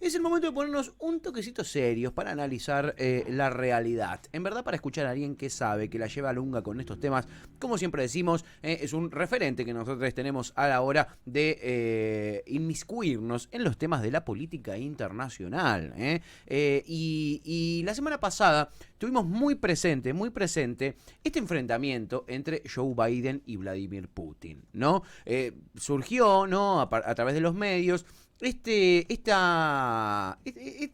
es el momento de ponernos un toquecito serios para analizar la realidad. En verdad, para escuchar a alguien que sabe, que la lleva lunga con estos temas, como siempre decimos, es un referente que nosotros tenemos a la hora de inmiscuirnos en los temas de la política internacional. Y la semana pasada tuvimos muy presente este enfrentamiento entre Joe Biden y Vladimir Putin, ¿no? Surgió, ¿no? A través de los medios este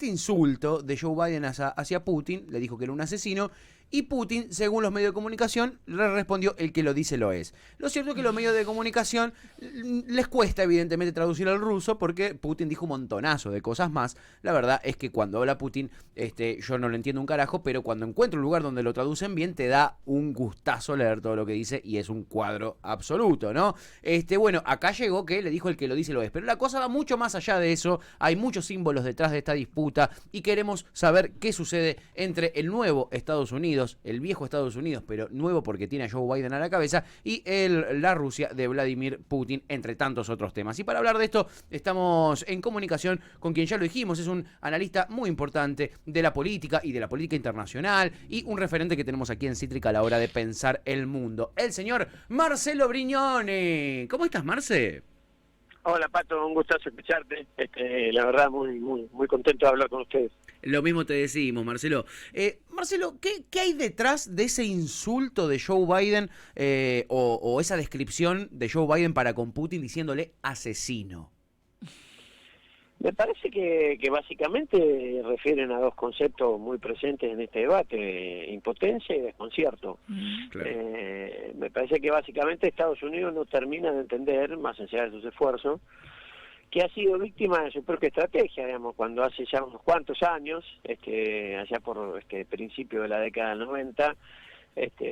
insulto de Joe Biden hacia Putin. Le dijo que era un asesino, y Putin, según los medios de comunicación, le respondió: el que lo dice lo es. Lo cierto es que los medios de comunicación les cuesta evidentemente traducir al ruso, porque Putin dijo un montonazo de cosas más. La verdad es que cuando habla Putin, yo no lo entiendo un carajo, pero cuando encuentro un lugar donde lo traducen bien, te da un gustazo leer todo lo que dice, y es un cuadro absoluto, ¿no? Bueno, acá llegó que le dijo: el que lo dice lo es. Pero la cosa va mucho más allá de eso. Hay muchos símbolos detrás de esta disputa, y queremos saber qué sucede entre el nuevo Estados Unidos, el viejo Estados Unidos, pero nuevo porque tiene a Joe Biden a la cabeza, y la Rusia de Vladimir Putin, entre tantos otros temas. Y para hablar de esto, estamos en comunicación con quien ya lo dijimos, es un analista muy importante de la política y de la política internacional, y un referente que tenemos aquí en Cítrica a la hora de pensar el mundo, el señor Marcelo Brignone. ¿Cómo estás, Marce? Hola, Pato, un gustazo escucharte. La verdad, muy contento de hablar con ustedes. Lo mismo te decimos, Marcelo. Marcelo, ¿qué hay detrás de ese insulto de Joe Biden, o esa descripción de Joe Biden para con Putin diciéndole asesino? Me parece que básicamente refieren a dos conceptos muy presentes en este debate: impotencia y desconcierto. Claro. Me parece que básicamente Estados Unidos no termina de entender, más allá de sus esfuerzos, que ha sido víctima de su propia estrategia, digamos, cuando hace ya unos cuantos años, allá por principio de la década del 90,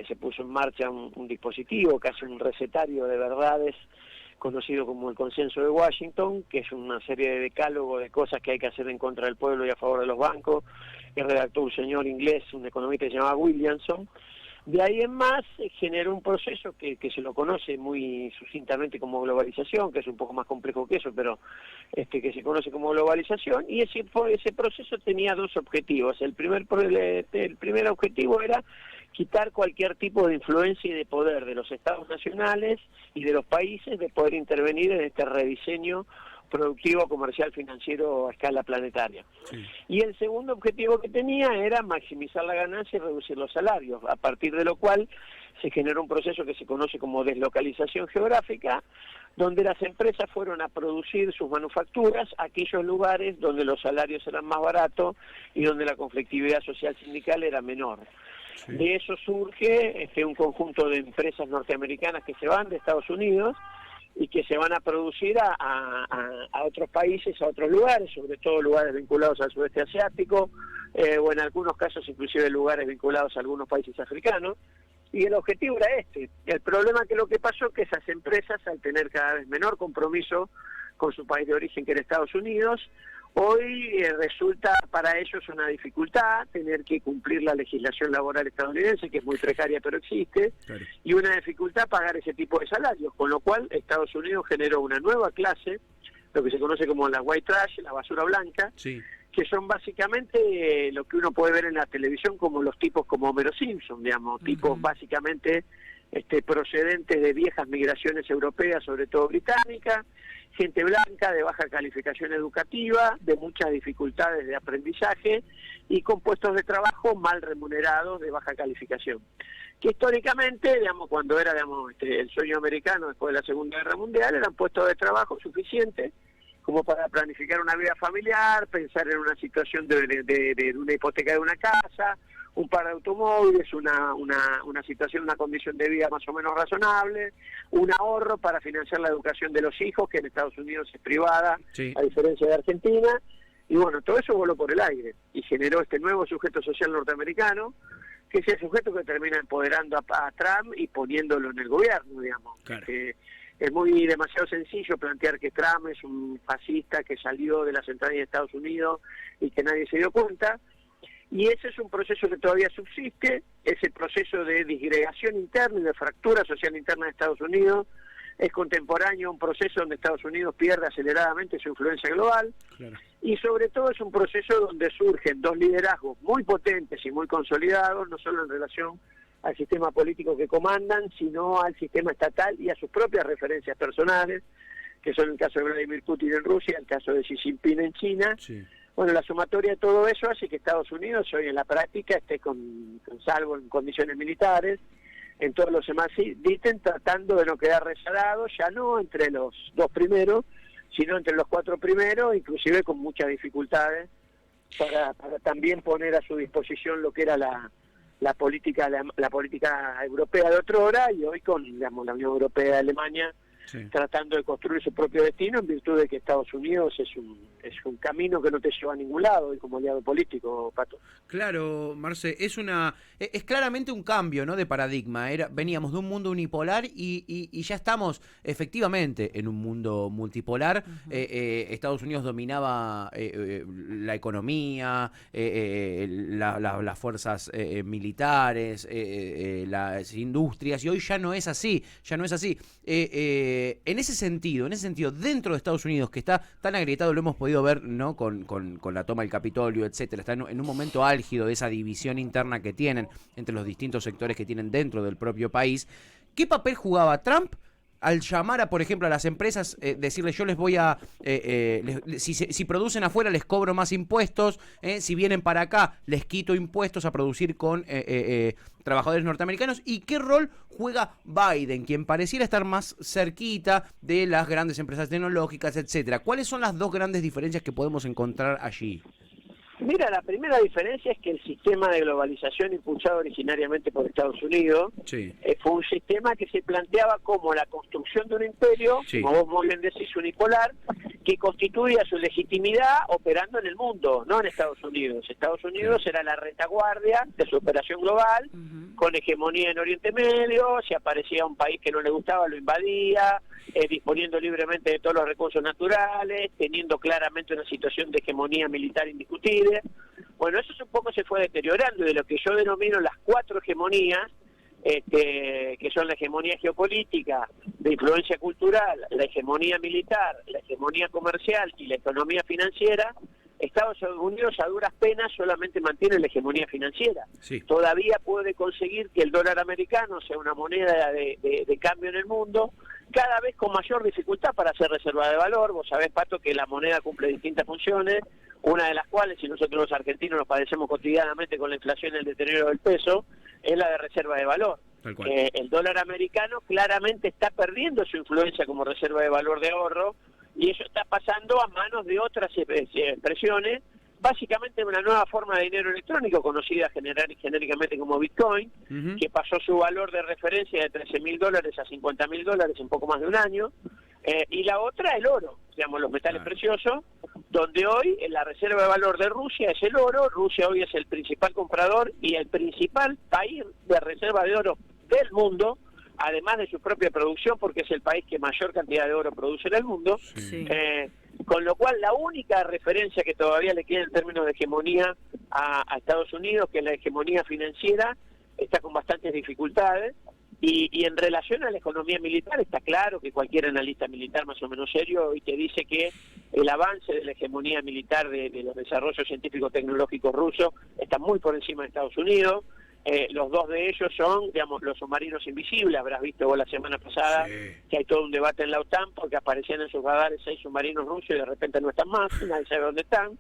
se puso en marcha un dispositivo, casi un recetario de verdades, conocido como el Consenso de Washington, que es una serie de decálogos de cosas que hay que hacer en contra del pueblo y a favor de los bancos, que redactó un señor inglés, un economista que se llamaba Williamson. De ahí en más generó un proceso que se lo conoce muy sucintamente como globalización, que es un poco más complejo que eso, pero que se conoce como globalización, y ese proceso tenía dos objetivos. El primer objetivo era quitar cualquier tipo de influencia y de poder de los estados nacionales y de los países de poder intervenir en este rediseño productivo, comercial, financiero a escala planetaria. Sí. Y el segundo objetivo que tenía era maximizar la ganancia y reducir los salarios, a partir de lo cual se generó un proceso que se conoce como deslocalización geográfica, donde las empresas fueron a producir sus manufacturas a aquellos lugares donde los salarios eran más baratos y donde la conflictividad social sindical era menor. Sí. De eso surge un conjunto de empresas norteamericanas que se van de Estados Unidos y que se van a producir a otros países, a otros lugares, sobre todo lugares vinculados al sudeste asiático, o en algunos casos inclusive lugares vinculados a algunos países africanos, y el objetivo era este. El problema que lo que pasó que esas empresas, al tener cada vez menor compromiso con su país de origen, que era Estados Unidos, hoy resulta para ellos una dificultad tener que cumplir la legislación laboral estadounidense, que es muy precaria pero existe, claro, y una dificultad pagar ese tipo de salarios, con lo cual Estados Unidos generó una nueva clase, lo que se conoce como la white trash, la basura blanca, sí, que son básicamente lo que uno puede ver en la televisión como los tipos como Homero Simpson, digamos, tipos básicamente procedentes de viejas migraciones europeas, sobre todo británicas, gente blanca, de baja calificación educativa, de muchas dificultades de aprendizaje y con puestos de trabajo mal remunerados, de baja calificación. Que históricamente, digamos, cuando era el sueño americano después de la Segunda Guerra Mundial, eran puestos de trabajo suficientes como para planificar una vida familiar, pensar en una situación de una hipoteca de una casa, un par de automóviles, una situación, una condición de vida más o menos razonable, un ahorro para financiar la educación de los hijos, que en Estados Unidos es privada, sí, a diferencia de Argentina, y bueno, todo eso voló por el aire, y generó este nuevo sujeto social norteamericano, que es el sujeto que termina empoderando a Trump y poniéndolo en el gobierno, digamos. Claro. Es demasiado sencillo plantear que Trump es un fascista que salió de las entrañas de Estados Unidos y que nadie se dio cuenta. Y ese es un proceso que todavía subsiste, ese proceso de disgregación interna y de fractura social interna de Estados Unidos, es contemporáneo a un proceso donde Estados Unidos pierde aceleradamente su influencia global, claro. Y sobre todo es un proceso donde surgen dos liderazgos muy potentes y muy consolidados, no solo en relación al sistema político que comandan, sino al sistema estatal y a sus propias referencias personales, que son el caso de Vladimir Putin en Rusia, el caso de Xi Jinping en China. Sí. Bueno, la sumatoria de todo eso hace que Estados Unidos hoy en la práctica esté con salvo en condiciones militares, en todos los demás ítems, tratando de no quedar rezagado, ya no entre los dos primeros, sino entre los cuatro primeros, inclusive con muchas dificultades, para también poner a su disposición lo que era la política europea de otrora, y hoy con, digamos, la Unión Europea de Alemania, sí, tratando de construir su propio destino en virtud de que Estados Unidos es un camino que no te lleva a ningún lado y como aliado político, Pato. Claro, Marce, es claramente un cambio, ¿no?, de paradigma. Veníamos de un mundo unipolar y ya estamos efectivamente en un mundo multipolar. Uh-huh. Estados Unidos dominaba la economía, las fuerzas militares, las industrias, y hoy ya no es así, en ese sentido, dentro de Estados Unidos, que está tan agrietado, lo hemos podido ver, ¿no?, con la toma del Capitolio, etcétera, está en un momento álgido de esa división interna que tienen entre los distintos sectores que tienen dentro del propio país. ¿Qué papel jugaba Trump al llamar a, por ejemplo, a las empresas, decirles, yo les voy a, si producen afuera les cobro más impuestos, si vienen para acá les quito impuestos a producir con trabajadores norteamericanos? ¿Y qué rol juega Biden, quien pareciera estar más cerquita de las grandes empresas tecnológicas, etcétera? ¿Cuáles son las dos grandes diferencias que podemos encontrar allí? Mira, la primera diferencia es que el sistema de globalización impulsado originariamente por Estados Unidos, sí, fue un sistema que se planteaba como la construcción de un imperio, sí, como vos muy bien decís, unipolar, que constituía su legitimidad operando en el mundo, no en Estados Unidos. Estados Unidos, claro, era la retaguardia de su operación global, uh-huh, con hegemonía en Oriente Medio. Si aparecía un país que no le gustaba, lo invadía, disponiendo libremente de todos los recursos naturales, teniendo claramente una situación de hegemonía militar indiscutible. Bueno, eso un poco se fue deteriorando, y de lo que yo denomino las cuatro hegemonías, que son la hegemonía geopolítica, de influencia cultural, la hegemonía militar, la hegemonía comercial y la economía financiera, Estados Unidos a duras penas solamente mantiene la hegemonía financiera. Sí. Todavía puede conseguir que el dólar americano sea una moneda de cambio en el mundo, cada vez con mayor dificultad para hacer reserva de valor. Vos sabés, Pato, que la moneda cumple distintas funciones, una de las cuales, si nosotros los argentinos nos padecemos cotidianamente con la inflación y el deterioro del peso, es la de reserva de valor. El dólar americano claramente está perdiendo su influencia como reserva de valor de ahorro, y eso está pasando a manos de otras expresiones, básicamente una nueva forma de dinero electrónico conocida genéricamente como Bitcoin, uh-huh, que pasó su valor de referencia de $13.000 a $50.000 en poco más de un año, y la otra el oro, digamos, los metales, claro, preciosos, donde hoy la reserva de valor de Rusia es el oro. Rusia hoy es el principal comprador y el principal país de reserva de oro del mundo, además de su propia producción, porque es el país que mayor cantidad de oro produce en el mundo. Sí. Con lo cual la única referencia que todavía le queda en términos de hegemonía a Estados Unidos, que es la hegemonía financiera, está con bastantes dificultades. Y en relación a la economía militar, está claro que cualquier analista militar más o menos serio hoy te dice que el avance de la hegemonía militar de los desarrollos científico-tecnológicos rusos está muy por encima de Estados Unidos. Los dos de ellos son, digamos, los submarinos invisibles. Habrás visto vos la semana pasada, sí, que hay todo un debate en la OTAN porque aparecían en sus radares 6 submarinos rusos y de repente no están más, nadie sabe dónde están.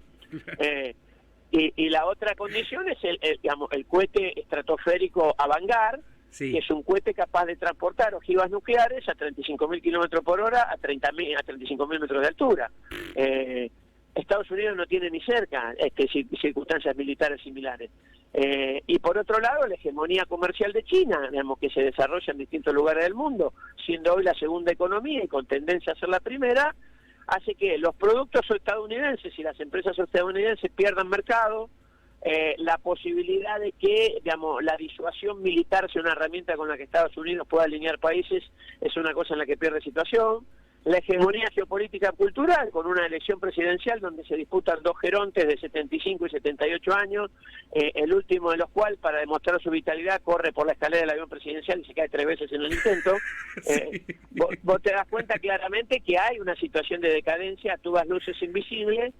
Y la otra condición es el cohete estratosférico Avangard, sí, que es un cohete capaz de transportar ojivas nucleares a 35.000 kilómetros por hora a 35.000 metros de altura. Estados Unidos no tiene ni cerca circunstancias militares similares. Y por otro lado, la hegemonía comercial de China, digamos, que se desarrolla en distintos lugares del mundo, siendo hoy la segunda economía y con tendencia a ser la primera, hace que los productos estadounidenses y las empresas estadounidenses pierdan mercado. La posibilidad de que, digamos, la disuasión militar sea una herramienta con la que Estados Unidos pueda alinear países es una cosa en la que pierde situación. la hegemonía geopolítica cultural con una elección presidencial donde se disputan dos gerontes de 75 y 78 años, el último de los cuales, para demostrar su vitalidad, corre por la escalera del avión presidencial y se cae 3 veces en el intento. Sí. Vos te das cuenta claramente que hay una situación de decadencia a todas luces invisible,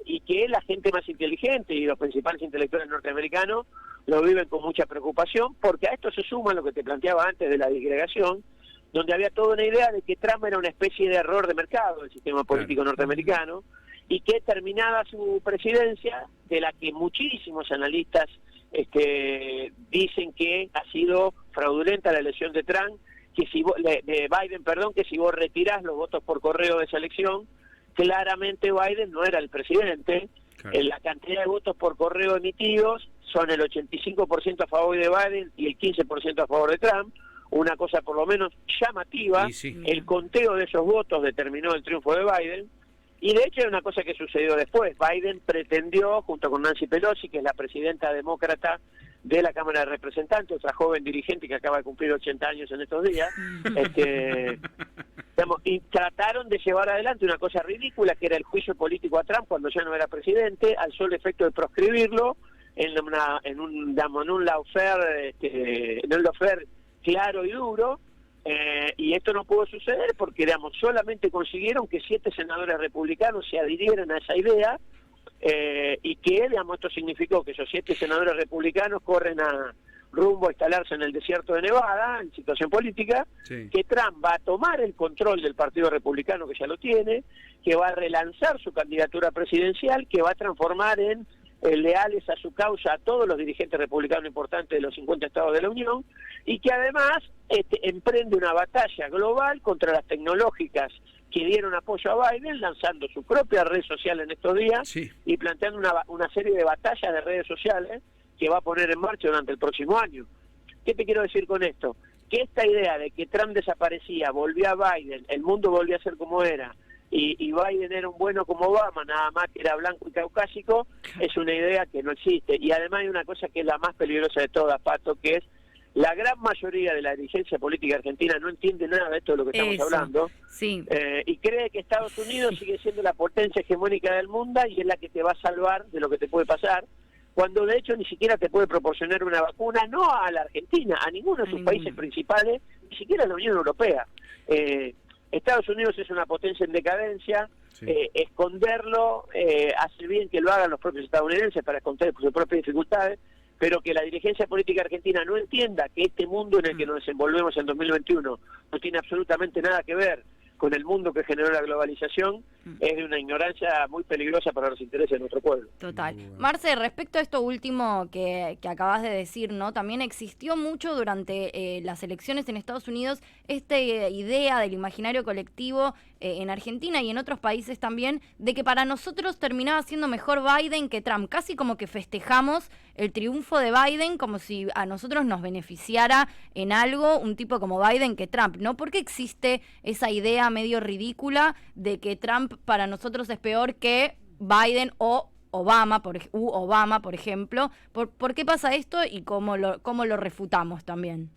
y que la gente más inteligente y los principales intelectuales norteamericanos lo viven con mucha preocupación, porque a esto se suma lo que te planteaba antes de la disgregación, donde había toda una idea de que Trump era una especie de error de mercado del sistema político norteamericano, y que terminada su presidencia, de la que muchísimos analistas dicen que ha sido fraudulenta la elección de Trump, que si de Biden, perdón, que si vos retirás los votos por correo de esa elección, claramente Biden no era el presidente. Claro. La cantidad de votos por correo emitidos son el 85% a favor de Biden y el 15% a favor de Trump, una cosa por lo menos llamativa. Sí. El conteo de esos votos determinó el triunfo de Biden, y de hecho hay una cosa que sucedió después. Biden pretendió, junto con Nancy Pelosi, que es la presidenta demócrata de la Cámara de Representantes, otra joven dirigente que acaba de cumplir 80 años en estos días, y trataron de llevar adelante una cosa ridícula, que era el juicio político a Trump cuando ya no era presidente, al solo efecto de proscribirlo en un lawfare, en un lawfare claro y duro, y esto no pudo suceder porque, solamente consiguieron que 7 senadores republicanos se adhirieran a esa idea, y que, esto significó que esos 7 senadores republicanos corren rumbo a instalarse en el desierto de Nevada, en situación política, Sí. que Trump va a tomar el control del Partido Republicano, que ya lo tiene, que va a relanzar su candidatura presidencial, que va a transformar en leales a su causa a todos los dirigentes republicanos importantes de los 50 estados de la Unión, y que además emprende una batalla global contra las tecnológicas que dieron apoyo a Biden, lanzando su propia red social en estos días, Sí. y planteando una serie de batallas de redes sociales que va a poner en marcha durante el próximo año. ¿Qué te quiero decir con esto? Que esta idea de que Trump desaparecía, volvía a Biden, el mundo volvía a ser como era, y Biden era un bueno como Obama, nada más que era blanco y caucásico, es una idea que no existe. Y además hay una cosa que es la más peligrosa de todas, Pato, que es la gran mayoría de la dirigencia política argentina no entiende nada de esto de lo que estamos hablando, Sí. y cree que Estados Unidos sigue siendo la potencia hegemónica del mundo y es la que te va a salvar de lo que te puede pasar, cuando de hecho ni siquiera te puede proporcionar una vacuna, no a la Argentina, a ninguno de sus países principales, ni siquiera a la Unión Europea. Estados Unidos es una potencia en decadencia. Sí. Esconderlo hace bien que lo hagan los propios estadounidenses para esconder sus propias dificultades, pero que la dirigencia política argentina no entienda que este mundo en el que nos desenvolvemos en 2021 no tiene absolutamente nada que ver con el mundo que generó la globalización, es de una ignorancia muy peligrosa para los intereses de nuestro pueblo. Total. Muy bueno. Marce, respecto a esto último que acabas de decir, ¿no? También existió mucho durante las elecciones en Estados Unidos esta idea del imaginario colectivo en Argentina y en otros países también, de que para nosotros terminaba siendo mejor Biden que Trump. Casi como que festejamos el triunfo de Biden como si a nosotros nos beneficiara en algo un tipo como Biden que Trump, ¿no? ¿Por qué existe esa idea medio ridícula de que Trump para nosotros es peor que Biden o Obama, por ejemplo? ¿Por qué pasa esto y cómo lo refutamos también?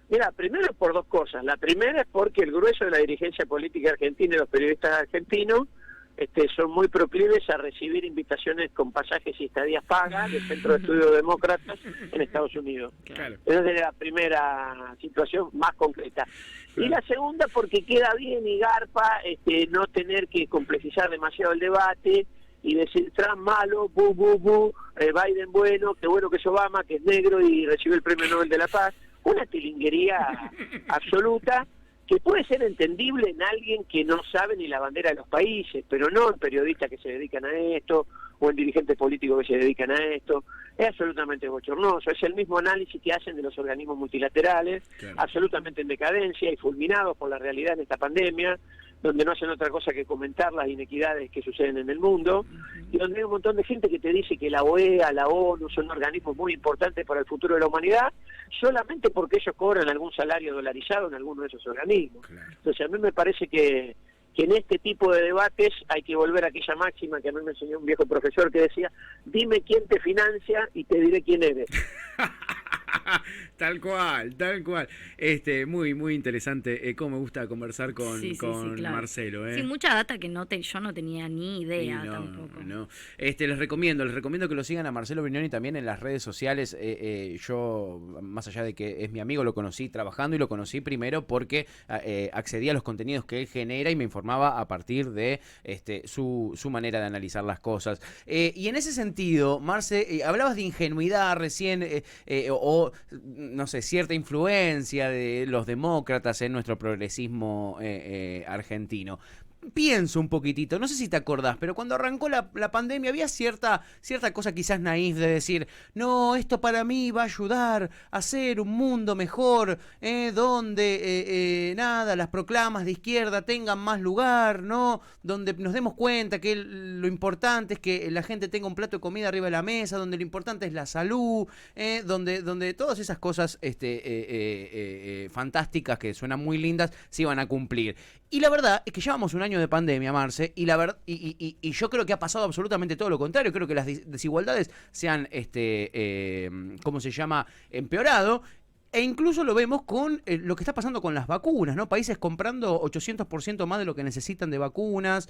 Mira, primero por dos cosas. La primera es porque el grueso de la dirigencia política argentina y los periodistas argentinos son muy proclives a recibir invitaciones con pasajes y estadías pagas del Centro de Estudios Demócratas en Estados Unidos. Claro. Esa es la primera situación más concreta. Claro. Y la segunda porque queda bien y garpa no tener que complejizar demasiado el debate y decir Trump malo, Biden bueno que es Obama, que es negro y recibió el Premio Nobel de la Paz. Una tilinguería absoluta que puede ser entendible en alguien que no sabe ni la bandera de los países, pero no en periodistas que se dedican a esto o en dirigentes políticos que se dedican a esto. Es absolutamente bochornoso. Es el mismo análisis que hacen de los organismos multilaterales, Claro. absolutamente en decadencia y fulminados por la realidad en esta pandemia, donde no hacen otra cosa que comentar las inequidades que suceden en el mundo, y donde hay un montón de gente que te dice que la OEA, la ONU son organismos muy importantes para el futuro de la humanidad, solamente porque ellos cobran algún salario dolarizado en alguno de esos organismos. Claro. Entonces a mí me parece que en este tipo de debates hay que volver a aquella máxima que a mí me enseñó un viejo profesor que decía, dime quién te financia y te diré quién eres. Tal cual, tal cual. Muy, muy interesante. Cómo me gusta conversar con, Sí, claro. Marcelo. Sí, mucha data que yo no tenía ni idea Y tampoco. no. Les recomiendo que lo sigan a Marcelo Brignoni también en las redes sociales. Yo, más allá de que es mi amigo, lo conocí trabajando y lo conocí primero porque accedí a los contenidos que él genera y me informaba a partir de su manera de analizar las cosas. Y en ese sentido, Marce, hablabas de ingenuidad recién, o no sé, cierta influencia de los demócratas en nuestro progresismo argentino. Pienso un poquitito, no sé si te acordás, pero cuando arrancó la pandemia había cierta cosa quizás naif de decir, no, esto para mí va a ayudar a hacer un mundo mejor, donde nada, las proclamas de izquierda tengan más lugar, ¿no? Donde nos demos cuenta que lo importante es que la gente tenga un plato de comida arriba de la mesa, donde lo importante es la salud, donde todas esas cosas fantásticas que suenan muy lindas se iban a cumplir. Y la verdad es que llevamos un año de pandemia, Marce, y yo creo que ha pasado absolutamente todo lo contrario. Creo que las desigualdades se han, ¿cómo se llama?, empeorado. E incluso lo vemos con lo que está pasando con las vacunas, ¿no? Países comprando 800% más de lo que necesitan de vacunas,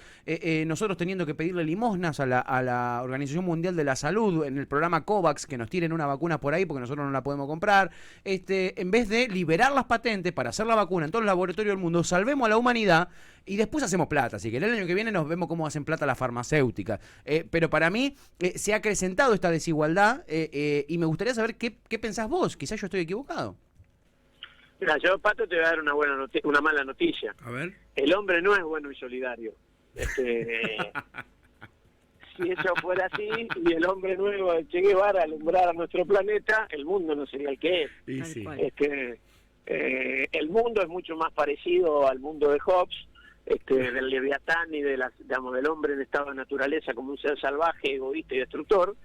nosotros teniendo que pedirle limosnas a la Organización Mundial de la Salud en el programa COVAX que nos tiren una vacuna por ahí porque nosotros no la podemos comprar. En vez de liberar las patentes para hacer la vacuna en todos los laboratorios del mundo, salvemos a la humanidad y después hacemos plata. Así que el año que viene nos vemos cómo hacen plata las farmacéuticas. Pero para mí se ha acrecentado esta desigualdad y me gustaría saber qué pensás vos. Quizás yo estoy equivocado. Mira, yo, Pato, te voy a dar una mala noticia. A ver. El hombre no es bueno y solidario. Si eso fuera así y el hombre nuevo de Che Guevara alumbrara nuestro planeta, el mundo no sería el que es. Y sí. El mundo es mucho más parecido al mundo de Hobbes, del Leviatán y del hombre en estado de naturaleza como un ser salvaje, egoísta y destructor.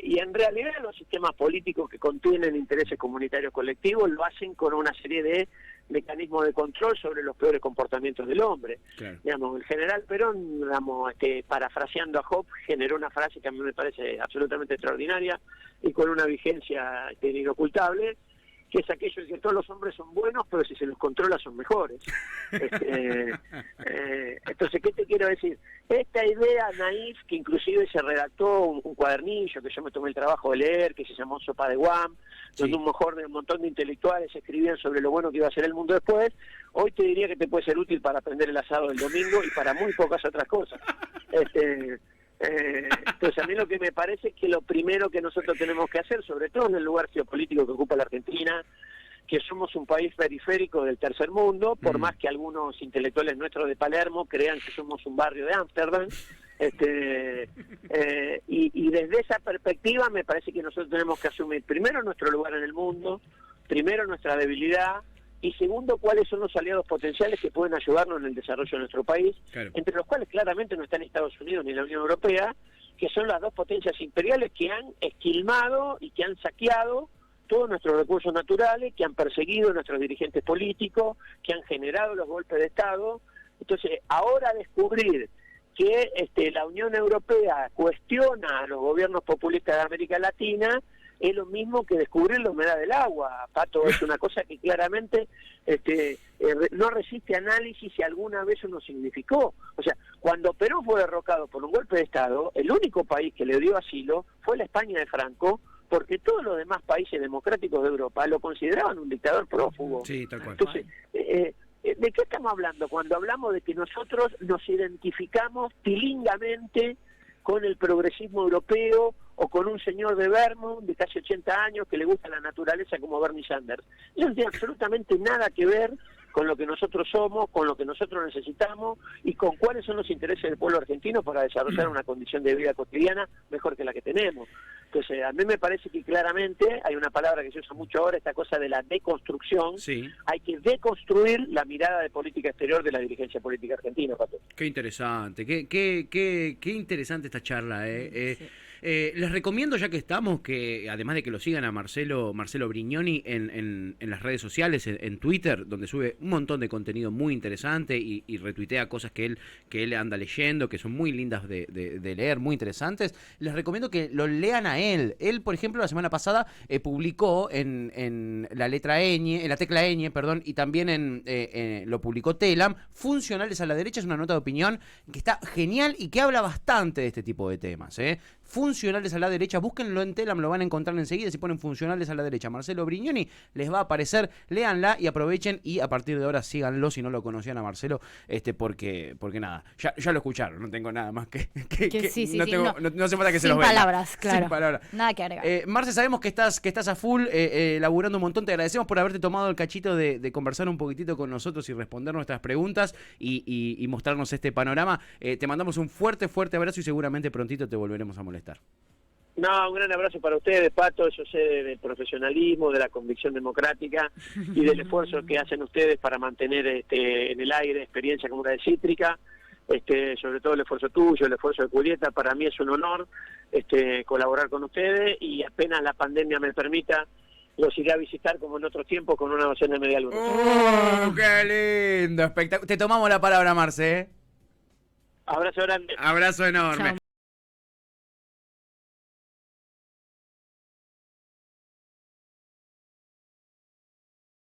Y en realidad los sistemas políticos que contienen intereses comunitarios colectivos lo hacen con una serie de mecanismos de control sobre los peores comportamientos del hombre. Claro. El general Perón, parafraseando a Hobbes, generó una frase que a mí me parece absolutamente extraordinaria y con una vigencia inocultable, que es aquello de que todos los hombres son buenos, pero si se los controla son mejores. Entonces, ¿qué te quiero decir? Esta idea naif, que inclusive se redactó un cuadernillo que yo me tomé el trabajo de leer, que se llamó Sopa de Guam, donde un montón de intelectuales escribían sobre lo bueno que iba a ser el mundo después, hoy te diría que te puede ser útil para aprender el asado del domingo y para muy pocas otras cosas. Entonces a mí lo que me parece es que lo primero que nosotros tenemos que hacer, sobre todo en el lugar geopolítico que ocupa la Argentina, que somos un país periférico del tercer mundo, por más que algunos intelectuales nuestros de Palermo crean que somos un barrio de Ámsterdam, y desde esa perspectiva me parece que nosotros tenemos que asumir primero nuestro lugar en el mundo, primero nuestra debilidad, y segundo, cuáles son los aliados potenciales que pueden ayudarnos en el desarrollo de nuestro país, claro, entre los cuales claramente no están Estados Unidos ni la Unión Europea, que son las dos potencias imperiales que han esquilmado y que han saqueado todos nuestros recursos naturales, que han perseguido a nuestros dirigentes políticos, que han generado los golpes de Estado. Entonces, ahora descubrir que la Unión Europea cuestiona a los gobiernos populistas de América Latina es lo mismo que descubrir la humedad del agua, Pato. Es una cosa que claramente no resiste análisis si alguna vez uno significó. O sea, cuando Perón fue derrocado por un golpe de Estado, el único país que le dio asilo fue la España de Franco, porque todos los demás países democráticos de Europa lo consideraban un dictador prófugo. Sí, tal cual. Entonces, ¿de qué estamos hablando cuando hablamos de que nosotros nos identificamos tilingamente con el progresismo europeo o con un señor de Vermont de casi 80 años que le gusta la naturaleza como Bernie Sanders? Eso no tiene absolutamente nada que ver con lo que nosotros somos, con lo que nosotros necesitamos y con cuáles son los intereses del pueblo argentino para desarrollar una condición de vida cotidiana mejor que la que tenemos. Entonces, a mí me parece que claramente hay una palabra que se usa mucho ahora, esta cosa de la deconstrucción. Sí. Hay que deconstruir la mirada de política exterior de la dirigencia política argentina, Pato. Qué interesante, qué interesante esta charla. Sí. Les recomiendo, ya que estamos, que además de que lo sigan a Marcelo Brignoni en las redes sociales, en Twitter, donde sube un montón de contenido muy interesante y retuitea cosas que él anda leyendo, que son muy lindas de leer, muy interesantes. Les recomiendo que lo lean a él. Él, por ejemplo, la semana pasada publicó en la letra ñ, en la tecla ñ, perdón, y también lo publicó Telam, Funcionales a la derecha, es una nota de opinión que está genial y que habla bastante de este tipo de temas, Funcionales a la derecha, búsquenlo en Telam, lo van a encontrar enseguida. Si ponen Funcionales a la derecha, Marcelo Brignoni, les va a aparecer, léanla y aprovechen y a partir de ahora síganlo si no lo conocían a Marcelo, porque nada, ya lo escucharon, no tengo nada más que no hace falta que se los vea. Sin palabras, claro. Sin palabras. Nada que agregar. Marce, sabemos que estás a full, laburando un montón, te agradecemos por haberte tomado el cachito de conversar un poquitito con nosotros y responder nuestras preguntas y mostrarnos este panorama. Te mandamos un fuerte abrazo y seguramente prontito te volveremos a molestar. No, un gran abrazo para ustedes, Pato. Yo sé del profesionalismo, de la convicción democrática y del esfuerzo que hacen ustedes para mantener en el aire experiencia como la de Cítrica. Sobre todo el esfuerzo tuyo, el esfuerzo de Julieta. Para mí es un honor colaborar con ustedes y apenas la pandemia me permita, los iré a visitar como en otros tiempos con una docena de medialunas. ¡Oh, qué lindo! Te tomamos la palabra, Marce. Abrazo grande. Abrazo enorme. Chao.